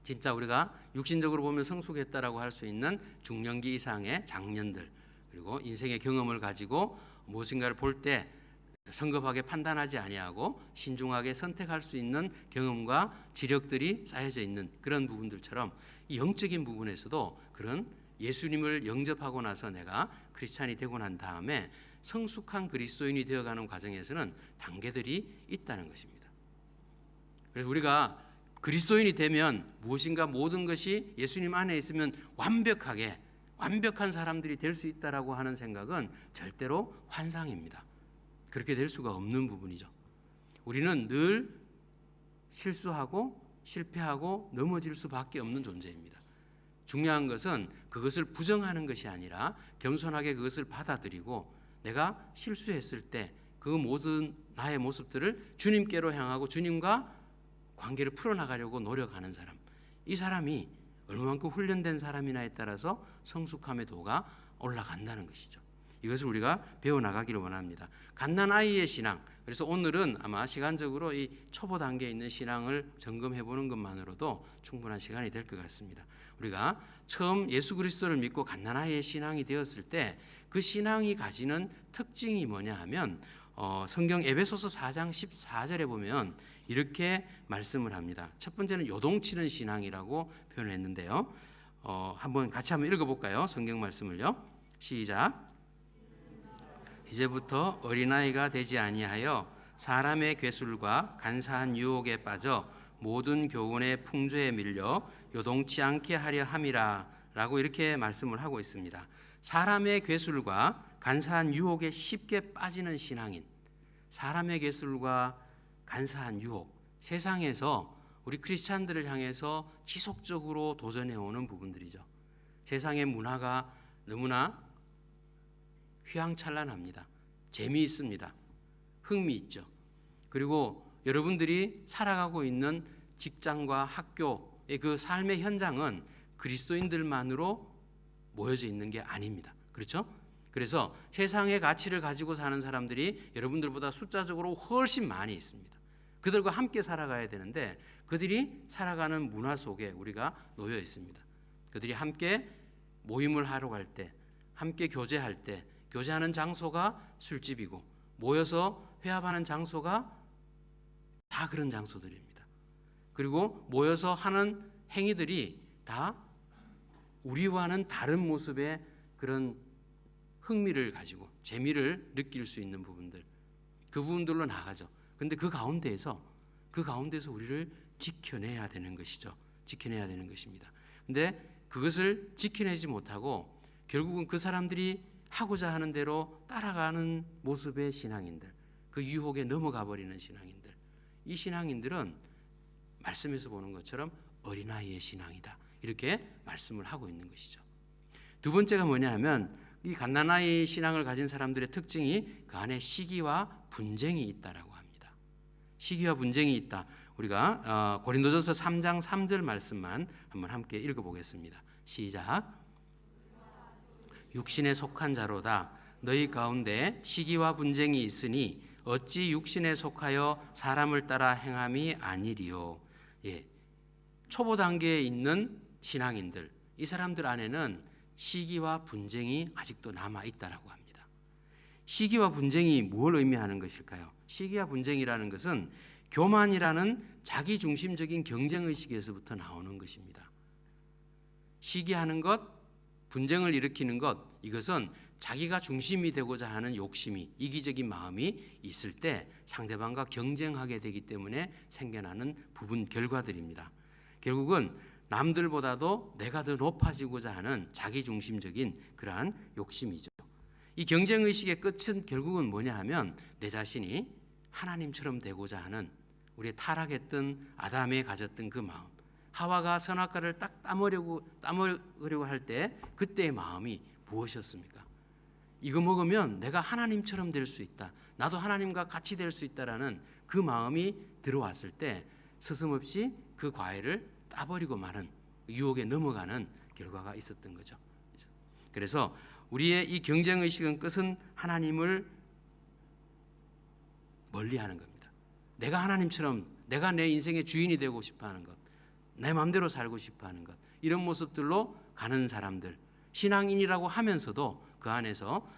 진짜 우리가 육신적으로 보면 성숙했다라고 할 수 있는 중년기 이상의 장년들, 그리고 인생의 경험을 가지고 무엇인가를 볼 때 성급하게 판단하지 아니하고 신중하게 선택할 수 있는 경험과 지력들이 쌓여져 있는 그런 부분들처럼 이 영적인 부분에서도 그런 예수님을 영접하고 나서 내가 크리스찬이 되고 난 다음에 성숙한 그리스도인이 되어가는 과정에서는 단계들이 있다는 것입니다. 그래서 우리가 그리스도인이 되면 무엇인가 모든 것이 예수님 안에 있으면 완벽한 사람들이 될 수 있다라고 하는 생각은 절대로 환상입니다. 그렇게 될 수가 없는 부분이죠. 우리는 늘 실수하고 실패하고 넘어질 수밖에 없는 존재입니다. 중요한 것은 그것을 부정하는 것이 아니라 겸손하게 그것을 받아들이고 내가 실수했을 때 그 모든 나의 모습들을 주님께로 향하고 주님과 관계를 풀어나가려고 노력하는 사람, 이 사람이 얼마만큼 훈련된 사람이나에 따라서 성숙함의 도가 올라간다는 것이죠. 이것을 우리가 배워나가기를 원합니다. 갓난아이의 신앙, 그래서 오늘은 아마 시간적으로 이 초보 단계에 있는 신앙을 점검해보는 것만으로도 충분한 시간이 될 것 같습니다. 우리가 처음 예수 그리스도를 믿고 갓난아이의 신앙이 되었을 때 그 신앙이 가지는 특징이 뭐냐 하면 성경 에베소서 4장 14절에 보면 이렇게 말씀을 합니다. 첫 번째는 요동치는 신앙이라고 표현했는데요. 한번 같이 한번 읽어볼까요? 성경 말씀을요. 시작. 이제부터 어린아이가 되지 아니하여 사람의 괴술과 간사한 유혹에 빠져 모든 교훈의 풍조에 밀려 요동치 않게 하려 함이라 라고 이렇게 말씀을 하고 있습니다. 사람의 괴술과 간사한 유혹에 쉽게 빠지는 신앙인, 사람의 괴술과 간사한 유혹, 세상에서 우리 크리스찬들을 향해서 지속적으로 도전해오는 부분들이죠. 세상의 문화가 너무나 휘황찬란합니다. 재미있습니다. 흥미있죠. 그리고 여러분들이 살아가고 있는 직장과 학교의 그 삶의 현장은 그리스도인들만으로 모여져 있는 게 아닙니다. 그렇죠? 그래서 세상의 가치를 가지고 사는 사람들이 여러분들보다 숫자적으로 훨씬 많이 있습니다. 그들과 함께 살아가야 되는데 그들이 살아가는 문화 속에 우리가 놓여 있습니다. 그들이 함께 모임을 하러 갈 때, 함께 교제할 때, 교제하는 장소가 술집이고 모여서 회합하는 장소가 다 그런 장소들입니다. 그리고 모여서 하는 행위들이 다 우리와는 다른 모습의 그런 흥미를 가지고 재미를 느낄 수 있는 부분들, 그 부분들로 나가죠. 근데 그 가운데에서 우리를 지켜내야 되는 것이죠. 지켜내야 되는 것입니다. 근데 그것을 지켜내지 못하고 결국은 그 사람들이 하고자 하는 대로 따라가는 모습의 신앙인들, 그 유혹에 넘어가 버리는 신앙인들, 이 신앙인들은 말씀에서 보는 것처럼 어린아이의 신앙이다, 이렇게 말씀을 하고 있는 것이죠. 두 번째가 뭐냐 하면 이 갓난아이 신앙을 가진 사람들의 특징이 그 안에 시기와 분쟁이 있다라고 합니다. 시기와 분쟁이 있다. 우리가 고린도전서 3장 3절 말씀만 한번 함께 읽어보겠습니다. 시작. 육신에 속한 자로다. 너희 가운데 시기와 분쟁이 있으니 어찌 육신에 속하여 사람을 따라 행함이 아니리요. 예, 초보 단계에 있는 신앙인들, 이 사람들 안에는 시기와 분쟁이 아직도 남아 있다라고 합니다. 시기와 분쟁이 뭘 의미하는 것일까요? 시기와 분쟁이라는 것은 교만이라는 자기중심적인 경쟁의식에서부터 나오는 것입니다. 시기하는 것, 분쟁을 일으키는 것, 이것은 자기가 중심이 되고자 하는 욕심이, 이기적인 마음이 있을 때 상대방과 경쟁하게 되기 때문에 생겨나는 부분 결과들입니다. 결국은 남들보다도 내가 더 높아지고자 하는 자기중심적인 그러한 욕심이죠. 이 경쟁의식의 끝은 결국은 뭐냐 하면 내 자신이 하나님처럼 되고자 하는, 우리의 타락했던 아담이 가졌던 그 마음, 하와가 선악과를 딱 따먹으려고 할 때 그때의 마음이 무엇이었습니까? 이거 먹으면 내가 하나님처럼 될 수 있다, 나도 하나님과 같이 될 수 있다라는 그 마음이 들어왔을 때 스스럼없이 그 과일을 따버리고 마는, 유혹에 넘어가는 결과가 있었던 거죠. 그래서 우리의 이 경쟁의식은 끝은 하나님을 멀리하는 겁니다. 내가 하나님처럼 내가 내 인생의 주인이 되고 싶어하는 것, 내 마음대로 살고 싶어하는 것, 이런 모습들로 가는 사람들, 신앙인이라고 하면서도 그 안에서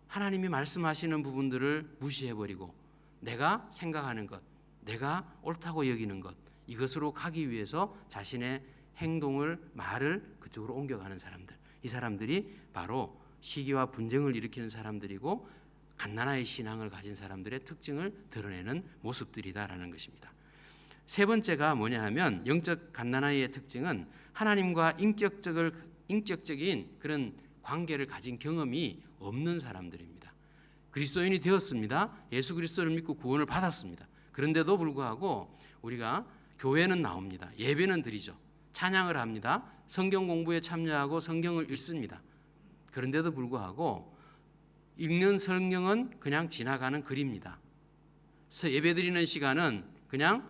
하나님이 말씀하시는 부분들을 무시해버리고 내가 생각하는 것, 내가 옳다고 여기는 것, 이것으로 가기 위해서 자신의 행동을, 말을 그쪽으로 옮겨가는 사람들, 이 사람들이 바로 시기와 분쟁을 일으키는 사람들이고 갓나나의 신앙을 가진 사람들의 특징을 드러내는 모습들이다라는 것입니다. 세 번째가 뭐냐 하면, 영적 갓나나의 특징은 하나님과 인격적인 그런 관계를 가진 경험이 없는 사람들입니다. 그리스도인이 되었습니다. 예수 그리스도를 믿고 구원을 받았습니다. 그런데도 불구하고 우리가 교회는 나옵니다. 예배는 드리죠. 찬양을 합니다. 성경 공부에 참여하고 성경을 읽습니다. 그런데도 불구하고 읽는 성경은 그냥 지나가는 글입니다. 그래서 예배 드리는 시간은 그냥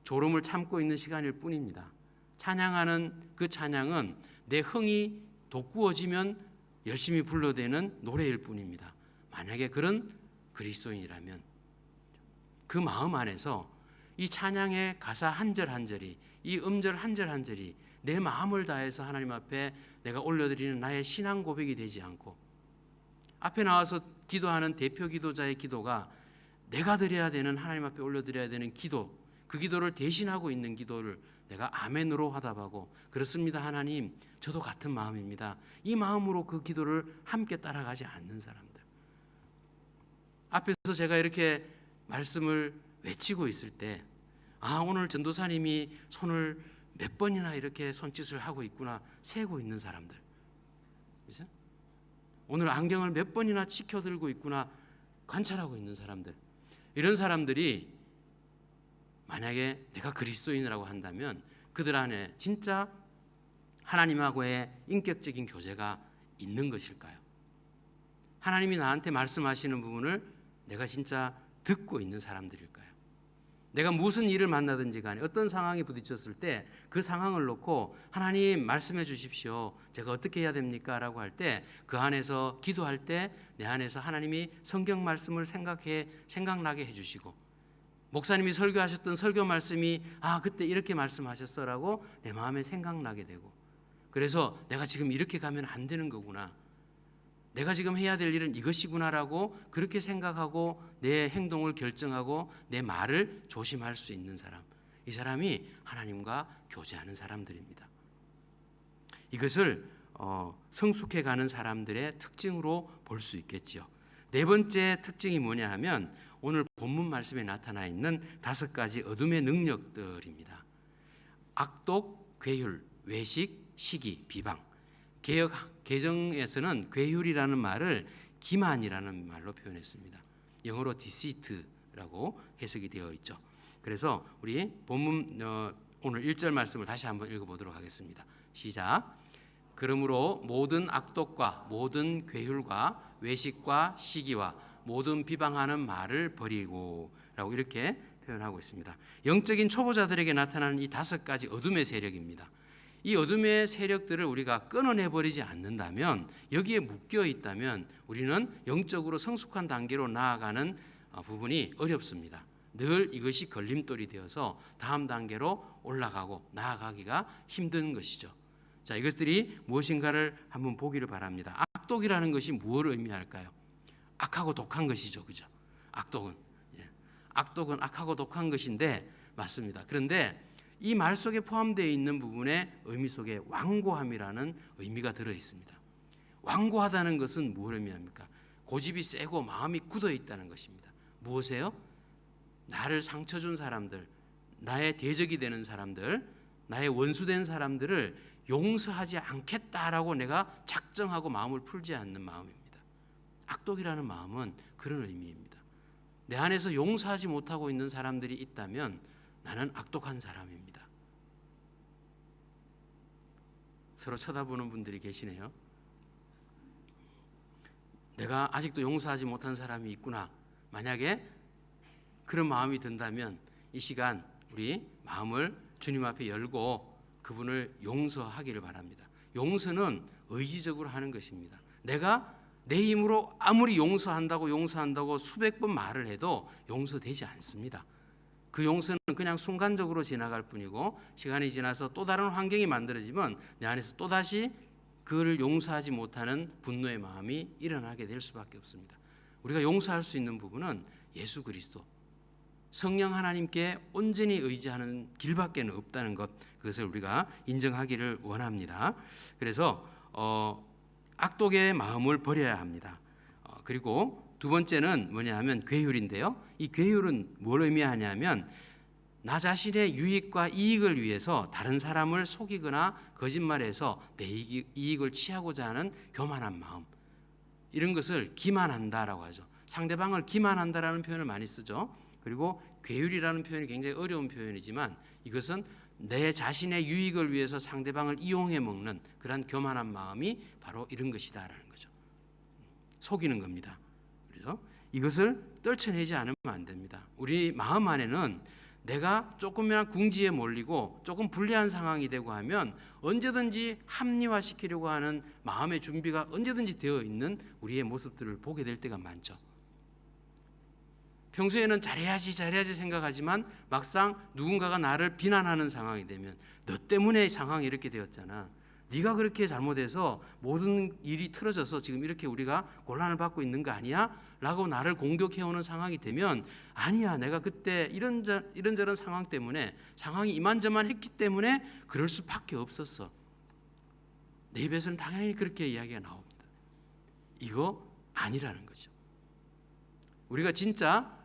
졸음을 참고 있는 시간일 뿐입니다. 찬양하는 그 찬양은 내 흥이 돋구어지면 열심히 불러대는 노래일 뿐입니다. 만약에 그런 그리스도인이라면 그 마음 안에서 이 찬양의 가사 한 절 한 절이, 이 음절 한 절 한 절이 내 마음을 다해서 하나님 앞에 내가 올려드리는 나의 신앙 고백이 되지 않고, 앞에 나와서 기도하는 대표 기도자의 기도가 내가 드려야 되는, 하나님 앞에 올려드려야 되는 기도, 그 기도를 대신하고 있는 기도를 내가 아멘으로 화답하고, 그렇습니다 하나님, 저도 같은 마음입니다, 이 마음으로 그 기도를 함께 따라가지 않는 사람들, 앞에서 제가 이렇게 말씀을 외치고 있을 때, 아, 오늘 전도사님이 손을 몇 번이나 이렇게 손짓을 하고 있구나 세고 있는 사람들, 그렇죠? 오늘 안경을 몇 번이나 치켜들고 있구나 관찰하고 있는 사람들, 이런 사람들이 만약에 내가 그리스도인이라고 한다면 그들 안에 진짜 하나님하고의 인격적인 교제가 있는 것일까요? 하나님이 나한테 말씀하시는 부분을 내가 진짜 듣고 있는 사람들일까요? 내가 무슨 일을 만나든지 간에 어떤 상황에 부딪혔을 때 그 상황을 놓고 하나님 말씀해 주십시오, 제가 어떻게 해야 됩니까? 라고 할 때 그 안에서 기도할 때 내 안에서 하나님이 성경 말씀을 생각나게 해주시고, 목사님이 설교하셨던 설교 말씀이 아, 그때 이렇게 말씀하셨어 라고 내 마음에 생각나게 되고, 그래서 내가 지금 이렇게 가면 안 되는 거구나, 내가 지금 해야 될 일은 이것이구나라고 그렇게 생각하고 내 행동을 결정하고 내 말을 조심할 수 있는 사람, 이 사람이 하나님과 교제하는 사람들입니다. 이것을 성숙해가는 사람들의 특징으로 볼 수 있겠지요. 네 번째 특징이 뭐냐 하면, 오늘 본문 말씀에 나타나 있는 5가지 어둠의 능력들입니다. 악독, 괴율, 외식, 시기, 비방. 개정에서는 괴율이라는 말을 기만이라는 말로 표현했습니다. 영어로 deceit라고 해석이 되어 있죠. 그래서 우리 본문 오늘 1절 말씀을 다시 한번 읽어보도록 하겠습니다. 시작. 그러므로 모든 악독과 모든 괴율과 외식과 시기와 모든 비방하는 말을 버리고 라고 이렇게 표현하고 있습니다. 영적인 초보자들에게 나타나는 이 5가지 어둠의 세력입니다. 이 어둠의 세력들을 우리가 끊어내버리지 않는다면, 여기에 묶여 있다면 우리는 영적으로 성숙한 단계로 나아가는 부분이 어렵습니다. 늘 이것이 걸림돌이 되어서 다음 단계로 올라가고 나아가기가 힘든 것이죠. 자, 이것들이 무엇인가를 한번 보기를 바랍니다. 악독이라는 것이 무엇을 의미할까요? 악하고 독한 것이죠, 그죠? 악독은 악하고 독한 것인데 맞습니다. 그런데 이 말 속에 포함되어 있는 부분의 의미 속에 완고함이라는 의미가 들어 있습니다. 완고하다는 것은 무엇을 의미합니까? 고집이 세고 마음이 굳어 있다는 것입니다. 무엇이에요? 나를 상처 준 사람들, 나의 대적이 되는 사람들, 나의 원수된 사람들을 용서하지 않겠다라고 내가 작정하고 마음을 풀지 않는 마음입니다. 악독이라는 마음은 그런 의미입니다. 내 안에서 용서하지 못하고 있는 사람들이 있다면 나는 악독한 사람입니다. 서로 쳐다보는 분들이 계시네요. 내가 아직도 용서하지 못한 사람이 있구나. 만약에 그런 마음이 든다면 이 시간 우리 마음을 주님 앞에 열고 그분을 용서하기를 바랍니다. 용서는 의지적으로 하는 것입니다. 내가 내 힘으로 아무리 용서한다고 수백 번 말을 해도 용서되지 않습니다. 그 용서는 그냥 순간적으로 지나갈 뿐이고 시간이 지나서 또 다른 환경이 만들어지면 내 안에서 또다시 그를 용서하지 못하는 분노의 마음이 일어나게 될 수밖에 없습니다. 우리가 용서할 수 있는 부분은 예수 그리스도, 성령 하나님께 온전히 의지하는 길밖에 없다는 것, 그것을 우리가 인정하기를 원합니다. 그래서 악독의 마음을 버려야 합니다. 그리고 두 번째는 뭐냐 하면 괴율인데요. 이 괴율은 뭘 의미하냐면 나 자신의 유익과 이익을 위해서 다른 사람을 속이거나 거짓말해서 내 이익을 취하고자 하는 교만한 마음, 이런 것을 기만한다라고 하죠. 상대방을 기만한다라는 표현을 많이 쓰죠. 그리고 괴율이라는 표현이 굉장히 어려운 표현이지만 이것은 내 자신의 유익을 위해서 상대방을 이용해 먹는 그런 교만한 마음이 바로 이런 것이다라는 거죠. 속이는 겁니다. 그래서 이것을 떨쳐내지 않으면 안 됩니다. 우리 마음 안에는 내가 조금이나 궁지에 몰리고 조금 불리한 상황이 되고 하면 언제든지 합리화시키려고 하는 마음의 준비가 언제든지 되어 있는 우리의 모습들을 보게 될 때가 많죠. 평소에는 잘해야지 생각하지만 막상 누군가가 나를 비난하는 상황이 되면 너 때문에 상황이 이렇게 되었잖아. 네가 그렇게 잘못해서 모든 일이 틀어져서 지금 이렇게 우리가 곤란을 받고 있는 거 아니야? 라고 나를 공격해오는 상황이 되면 아니야, 내가 그때 이런저런 상황 때문에 상황이 이만저만했기 때문에 그럴 수밖에 없었어. 내 입에서는 당연히 그렇게 이야기가 나옵니다. 이거 아니라는 거죠. 우리가 진짜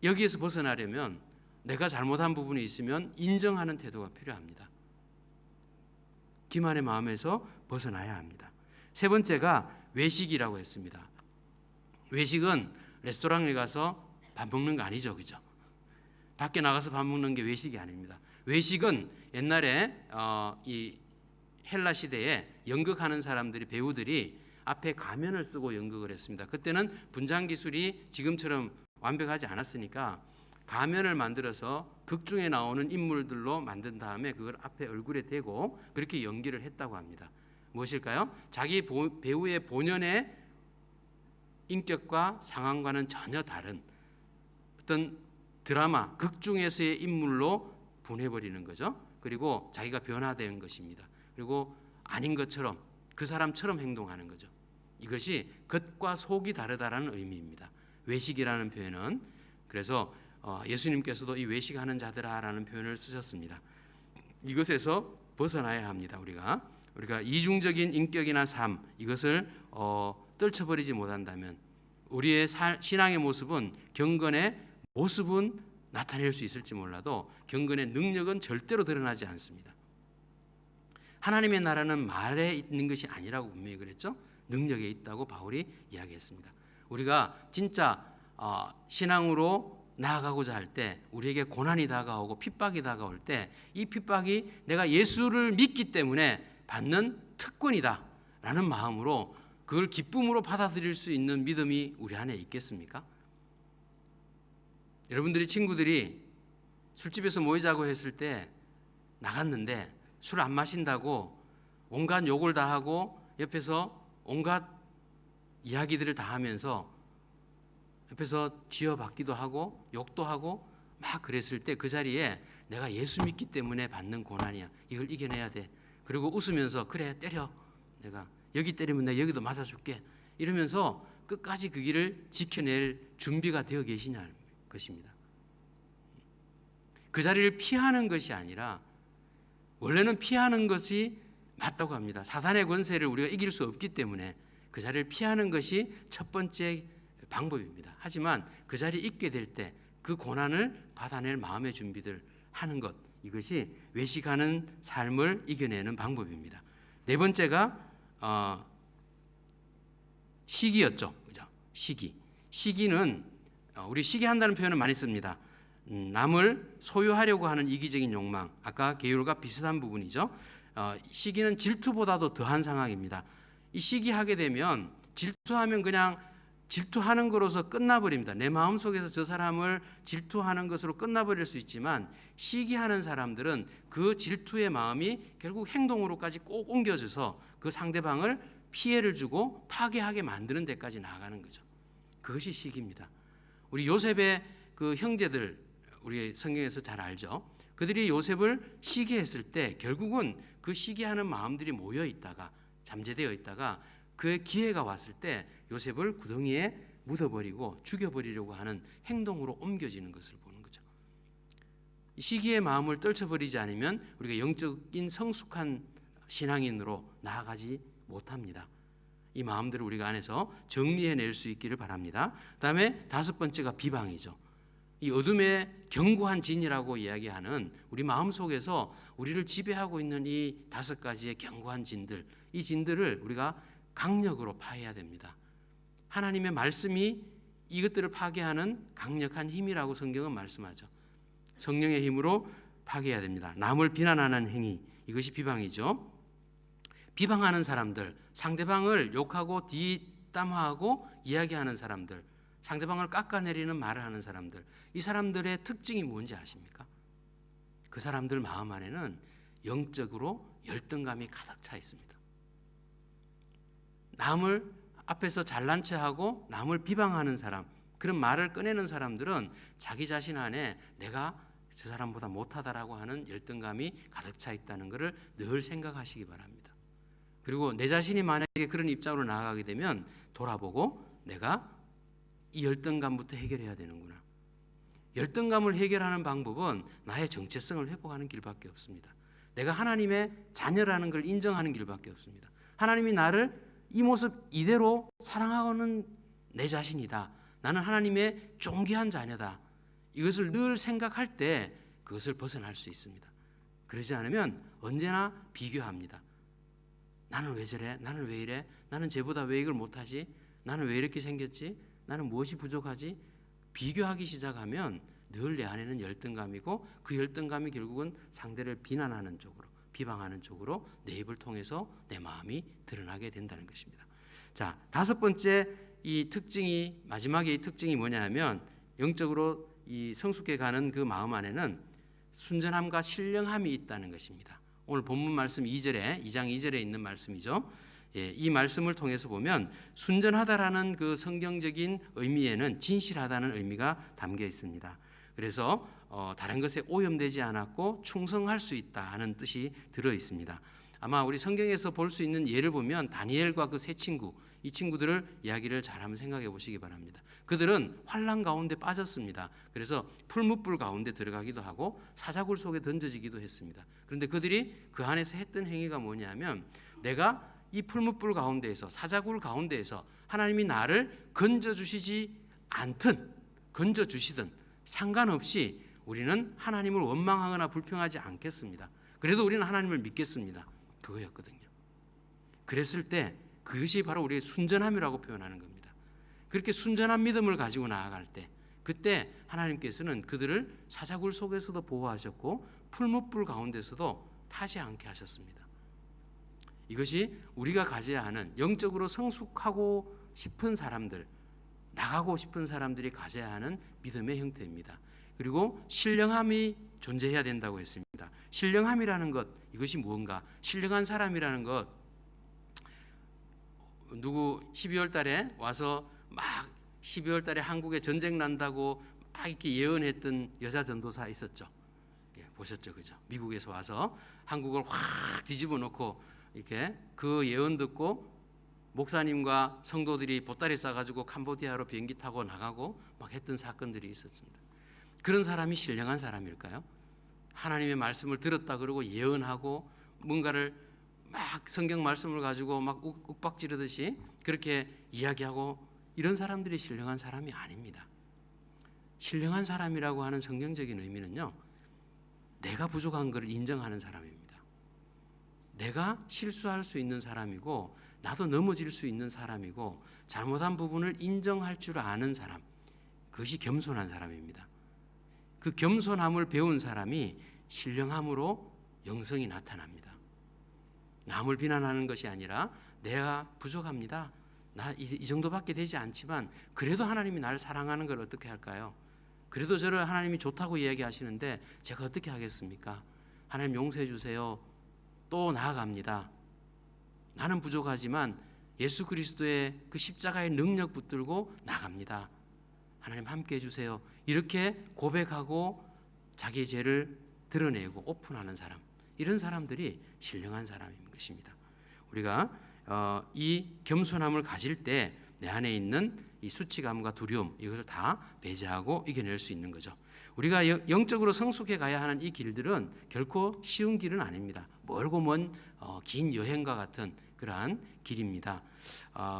여기에서 벗어나려면 내가 잘못한 부분이 있으면 인정하는 태도가 필요합니다. 기만의 마음에서 벗어나야 합니다. 세 번째가 외식이라고 했습니다. 외식은 레스토랑에 가서 밥 먹는 거 아니죠, 그죠? 밖에 나가서 밥 먹는 게 외식이 아닙니다. 외식은 옛날에 이 헬라 시대에 연극하는 사람들이, 배우들이 앞에 가면을 쓰고 연극을 했습니다. 그때는 분장 기술이 지금처럼 완벽하지 않았으니까 가면을 만들어서 극 중에 나오는 인물들로 만든 다음에 그걸 앞에 얼굴에 대고 그렇게 연기를 했다고 합니다. 무엇일까요? 자기 배우의 본연의 인격과 상황과는 전혀 다른 어떤 드라마, 극 중에서의 인물로 분해버리는 거죠. 그리고 자기가 변화된 것입니다. 그리고 아닌 것처럼, 그 사람처럼 행동하는 거죠. 이것이 겉과 속이 다르다라는 의미입니다. 외식이라는 표현은. 그래서 예수님께서도 이 외식하는 자들아라는 표현을 쓰셨습니다. 이것에서 벗어나야 합니다. 우리가 이중적인 인격이나 삶, 이것을 떨쳐버리지 못한다면 우리의 신앙의 모습은, 경건의 모습은 나타낼 수 있을지 몰라도 경건의 능력은 절대로 드러나지 않습니다. 하나님의 나라는 말에 있는 것이 아니라고 분명히 그랬죠. 능력에 있다고 바울이 이야기했습니다. 우리가 진짜 신앙으로 나아가고자 할 때, 우리에게 고난이 다가오고 핍박이 다가올 때 이 핍박이 내가 예수를 믿기 때문에 받는 특권이다 라는 마음으로 그걸 기쁨으로 받아들일 수 있는 믿음이 우리 안에 있겠습니까? 여러분들이 친구들이 술집에서 모이자고 했을 때 나갔는데 술 안 마신다고 온갖 욕을 다 하고 옆에서 온갖 이야기들을 다 하면서 옆에서 뒤어받기도 하고 욕도 하고 막 그랬을 때 그 자리에 내가 예수 믿기 때문에 받는 고난이야, 이걸 이겨내야 돼, 그리고 웃으면서 그래 때려, 내가 여기 때리면 내가 여기도 맞아줄게, 이러면서 끝까지 그 길을 지켜낼 준비가 되어 계시냐는 것입니다. 그 자리를 피하는 것이 아니라, 원래는 피하는 것이 맞다고 합니다. 사단의 권세를 우리가 이길 수 없기 때문에 그 자리를 피하는 것이 첫 번째 방법입니다. 하지만 그 자리에 있게 될 때 그 고난을 받아낼 마음의 준비들 하는 것, 이것이 외식하는 삶을 이겨내는 방법입니다. 네 번째가 시기였죠. 그죠? 시기는 우리 시기한다는 표현을 많이 씁니다. 남을 소유하려고 하는 이기적인 욕망, 아까 계율과 비슷한 부분이죠. 시기는 질투보다도 더한 상황입니다. 이 시기하게 되면 질투하면 그냥 질투하는 것으로서 끝나버립니다. 내 마음속에서 저 사람을 질투하는 것으로 끝나버릴 수 있지만, 시기하는 사람들은 그 질투의 마음이 결국 행동으로까지 꼭 옮겨져서 그 상대방을 피해를 주고 파괴하게 만드는 데까지 나아가는 거죠. 그것이 시기입니다. 우리 요셉의 그 형제들, 우리 성경에서 잘 알죠. 그들이 요셉을 시기했을 때 결국은 그 시기하는 마음들이 모여 있다가, 잠재되어 있다가 그 기회가 왔을 때 요셉을 구덩이에 묻어버리고 죽여버리려고 하는 행동으로 옮겨지는 것을 보는 거죠. 시기의 마음을 떨쳐버리지 않으면 우리가 영적인 성숙한 신앙인으로 나아가지 못합니다. 이 마음들을 우리가 안에서 정리해낼 수 있기를 바랍니다. 다음에 다섯 번째가 비방이죠. 이 어둠의 견고한 진이라고 이야기하는 우리 마음속에서 우리를 지배하고 있는 이 다섯 가지의 견고한 진들, 이 진들을 우리가 강력으로 파해야 됩니다. 하나님의 말씀이 이것들을 파괴하는 강력한 힘이라고 성경은 말씀하죠. 성령의 힘으로 파괴해야 됩니다. 남을 비난하는 행위, 이것이 비방이죠. 비방하는 사람들, 상대방을 욕하고 뒷담화하고 이야기하는 사람들, 상대방을 깎아내리는 말을 하는 사람들, 이 사람들의 특징이 뭔지 아십니까? 그 사람들 마음 안에는 영적으로 열등감이 가득 차 있습니다. 남을 앞에서 잘난 체하고 남을 비방하는 사람, 그런 말을 꺼내는 사람들은 자기 자신 안에 내가 저 사람보다 못하다라고 하는 열등감이 가득 차 있다는 것을 늘 생각하시기 바랍니다. 그리고 내 자신이 만약에 그런 입장으로 나아가게 되면 돌아보고 내가 이 열등감부터 해결해야 되는구나. 열등감을 해결하는 방법은 나의 정체성을 회복하는 길밖에 없습니다. 내가 하나님의 자녀라는 걸 인정하는 길밖에 없습니다. 하나님이 나를 이 모습 이대로 사랑하는 내 자신이다. 나는 하나님의 존귀한 자녀다. 이것을 늘 생각할 때 그것을 벗어날 수 있습니다. 그러지 않으면 언제나 비교합니다. 나는 왜 저래? 나는 왜 이래? 나는 쟤보다 왜 이걸 못하지? 나는 왜 이렇게 생겼지? 나는 무엇이 부족하지? 비교하기 시작하면 늘 내 안에는 열등감이고 그 열등감이 결국은 상대를 비난하는 쪽으로, 비방하는 쪽으로 내 입을 통해서 내 마음이 드러나게 된다는 것입니다. 자, 다섯 번째 이 특징이, 마지막에 이 특징이 뭐냐 하면 영적으로 이 성숙해 가는 그 마음 안에는 순전함과 신령함이 있다는 것입니다. 오늘 본문 말씀 2장 2절에 있는 말씀이죠. 이 말씀을 통해서 보면 순전하다라는 그 성경적인 의미에는 진실하다는 의미가 담겨 있습니다. 그래서 다른 것에 오염되지 않았고 충성할 수 있다는 뜻이 들어 있습니다. 아마 우리 성경에서 볼 수 있는 예를 보면 다니엘과 그 세 친구, 이 친구들을 이야기를 잘 한번 생각해 보시기 바랍니다. 그들은 환난 가운데 빠졌습니다. 그래서 풀무불 가운데 들어가기도 하고 사자굴 속에 던져지기도 했습니다. 그런데 그들이 그 안에서 했던 행위가 뭐냐면 내가 이 풀무불 가운데에서, 사자굴 가운데에서 하나님이 나를 건져주시지 않든 건져주시든 상관없이 우리는 하나님을 원망하거나 불평하지 않겠습니다. 그래도 우리는 하나님을 믿겠습니다. 그거였거든요. 그랬을 때 그것이 바로 우리의 순전함이라고 표현하는 겁니다. 그렇게 순전한 믿음을 가지고 나아갈 때 그때 하나님께서는 그들을 사자굴 속에서도 보호하셨고 풀무불 가운데서도 타지 않게 하셨습니다. 이것이 우리가 가져야 하는 영적으로 성숙하고 싶은 사람들, 나가고 싶은 사람들이 가져야 하는 믿음의 형태입니다. 그리고 신령함이 존재해야 된다고 했습니다. 신령함이라는 것, 이것이 무언가? 신령한 사람이라는 것, 누구 12월 달에 와서 막 12월 달에 한국에 전쟁 난다고 막 이렇게 예언했던 여자 전도사 있었죠. 보셨죠, 그죠? 미국에서 와서 한국을 확 뒤집어 놓고 이렇게 그 예언 듣고 목사님과 성도들이 보따리 싸가지고 캄보디아로 비행기 타고 나가고 막 했던 사건들이 있었습니다. 그런 사람이 신령한 사람일까요? 하나님의 말씀을 들었다 그러고 예언하고 뭔가를 막 성경 말씀을 가지고 막 욱박지르듯이 그렇게 이야기하고 이런 사람들이 신령한 사람이 아닙니다. 신령한 사람이라고 하는 성경적인 의미는요, 내가 부족한 것을 인정하는 사람입니다. 내가 실수할 수 있는 사람이고 나도 넘어질 수 있는 사람이고 잘못한 부분을 인정할 줄 아는 사람, 그것이 겸손한 사람입니다. 그 겸손함을 배운 사람이 신령함으로 영성이 나타납니다. 남을 비난하는 것이 아니라 내가 부족합니다. 나 이 정도밖에 되지 않지만 그래도 하나님이 나를 사랑하는 걸 어떻게 할까요? 그래도 저를 하나님이 좋다고 이야기하시는데 제가 어떻게 하겠습니까? 하나님 용서해 주세요. 또 나아갑니다. 나는 부족하지만 예수 그리스도의 그 십자가의 능력 붙들고 나갑니다. 하나님 함께 해주세요. 이렇게 고백하고 자기의 죄를 드러내고 오픈하는 사람, 이런 사람들이 신령한 사람인 것입니다. 우리가 이 겸손함을 가질 때 내 안에 있는 이 수치감과 두려움, 이것을 다 배제하고 이겨낼 수 있는 거죠. 우리가 영적으로 성숙해 가야 하는 이 길들은 결코 쉬운 길은 아닙니다. 멀고 먼 긴 여행과 같은 그러한 길입니다.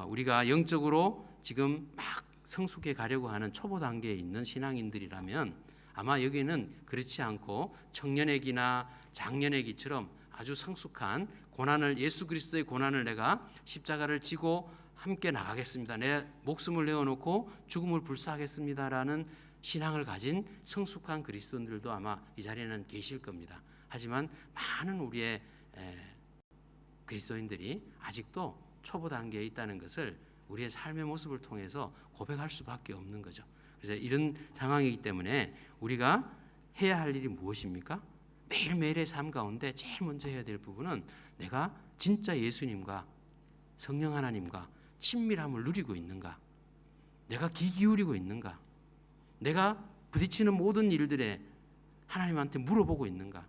우리가 영적으로 지금 막 성숙해 가려고 하는 초보 단계에 있는 신앙인들이라면 아마 여기는 그렇지 않고 청년의기나 장년의 기처럼 아주 성숙한 고난을, 예수 그리스도의 고난을 내가 십자가를 지고 함께 나가겠습니다, 내 목숨을 내어놓고 죽음을 불사하겠습니다라는 신앙을 가진 성숙한 그리스도인들도 아마 이 자리에는 계실 겁니다. 하지만 많은 우리의 그리스도인들이 아직도 초보 단계에 있다는 것을 우리의 삶의 모습을 통해서 고백할 수밖에 없는 거죠. 그래서 이런 상황이기 때문에 우리가 해야 할 일이 무엇입니까? 매일매일의 삶 가운데 제일 먼저 해야 될 부분은 내가 진짜 예수님과 성령 하나님과 친밀함을 누리고 있는가? 내가 귀 기울이고 있는가? 내가 부딪히는 모든 일들에 하나님한테 물어보고 있는가?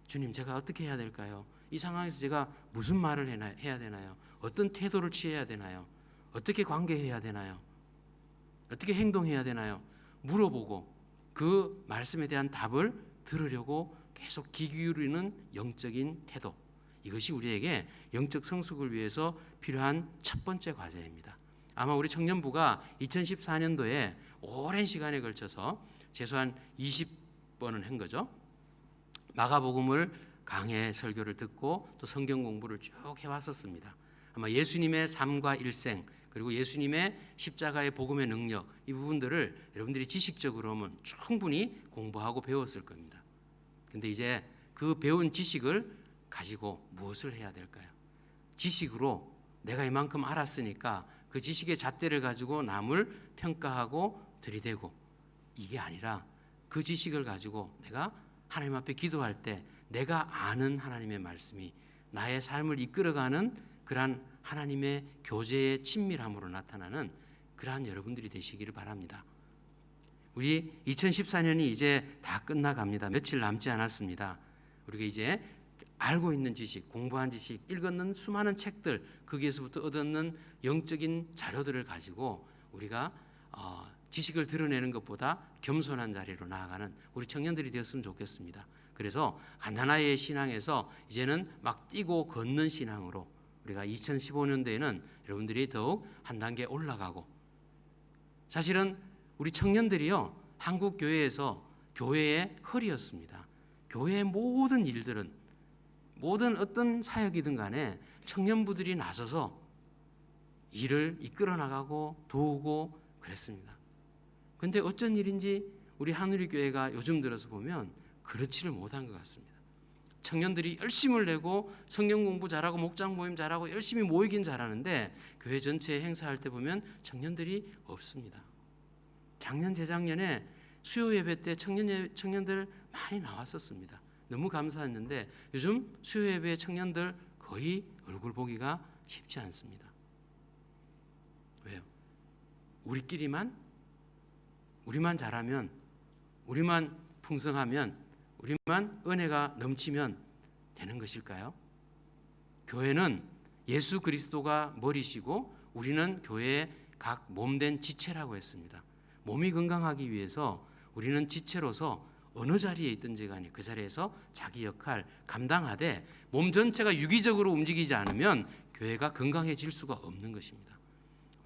주님, 제가 어떻게 해야 될까요? 이 상황에서 제가 무슨 말을 해야 되나요? 어떤 태도를 취해야 되나요? 어떻게 관계해야 되나요? 어떻게 행동해야 되나요? 물어보고 그 말씀에 대한 답을 들으려고 계속 귀 기울이는 영적인 태도, 이것이 우리에게 영적 성숙을 위해서 필요한 첫 번째 과제입니다. 아마 우리 청년부가 2014년도에 오랜 시간에 걸쳐서 최소한 20번은 한 거죠. 마가복음을 강해 설교를 듣고 또 성경 공부를 쭉 해왔었습니다. 아마 예수님의 삶과 일생, 그리고 예수님의 십자가의 복음의 능력, 이 부분들을 여러분들이 지식적으로 하면 충분히 공부하고 배웠을 겁니다. 근데 이제 그 배운 지식을 가지고 무엇을 해야 될까요? 지식으로 내가 이만큼 알았으니까 그 지식의 잣대를 가지고 남을 평가하고 들이대고, 이게 아니라 그 지식을 가지고 내가 하나님 앞에 기도할 때 내가 아는 하나님의 말씀이 나의 삶을 이끌어가는 그러한 하나님의 교제의 친밀함으로 나타나는 그러한 여러분들이 되시기를 바랍니다. 우리 2014년이 이제 다 끝나갑니다. 며칠 남지 않았습니다. 우리가 이제 알고 있는 지식, 공부한 지식, 읽었는 수많은 책들, 거기에서부터 얻는 영적인 자료들을 가지고 우리가 지식을 드러내는 것보다 겸손한 자리로 나아가는 우리 청년들이 되었으면 좋겠습니다. 그래서 가나나의 신앙에서 이제는 막 뛰고 걷는 신앙으로 우리가 2015년도에는 여러분들이 더욱 한 단계 올라가고, 사실은 우리 청년들이요, 한국 교회에서 교회의 허리였습니다. 교회의 모든 일들은, 모든 어떤 사역이든 간에 청년부들이 나서서 일을 이끌어 나가고 도우고 그랬습니다. 그런데 어쩐 일인지 우리 하늘의 교회가 요즘 들어서 보면 그렇지를 못한 것 같습니다. 청년들이 열심을 내고 성경 공부 잘하고 목장 모임 잘하고 열심히 모이긴 잘하는데 교회 전체에 행사할 때 보면 청년들이 없습니다. 작년 재작년에 수요 예배 때 청년들 많이 나왔었습니다. 너무 감사했는데 요즘 수요 예배 청년들 거의 얼굴 보기가 쉽지 않습니다. 왜요? 우리만 잘하면, 우리만 풍성하면, 우리만 은혜가 넘치면 되는 것일까요? 교회는 예수 그리스도가 머리시고 우리는 교회의 각 몸된 지체라고 했습니다. 몸이 건강하기 위해서 우리는 지체로서 어느 자리에 있든지 간에 그 자리에서 자기 역할 감당하되 몸 전체가 유기적으로 움직이지 않으면 교회가 건강해질 수가 없는 것입니다.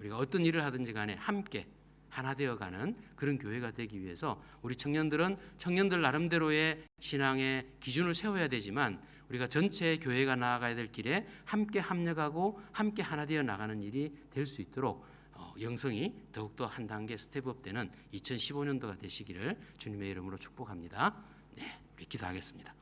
우리가 어떤 일을 하든지 간에 함께 하나 되어가는 그런 교회가 되기 위해서 우리 청년들은 청년들 나름대로의 신앙의 기준을 세워야 되지만 우리가 전체 교회가 나아가야 될 길에 함께 합력하고 함께 하나 되어 나가는 일이 될 수 있도록 영성이 더욱더 한 단계 스텝업되는 2015년도가 되시기를 주님의 이름으로 축복합니다. 네, 우리 기도하겠습니다.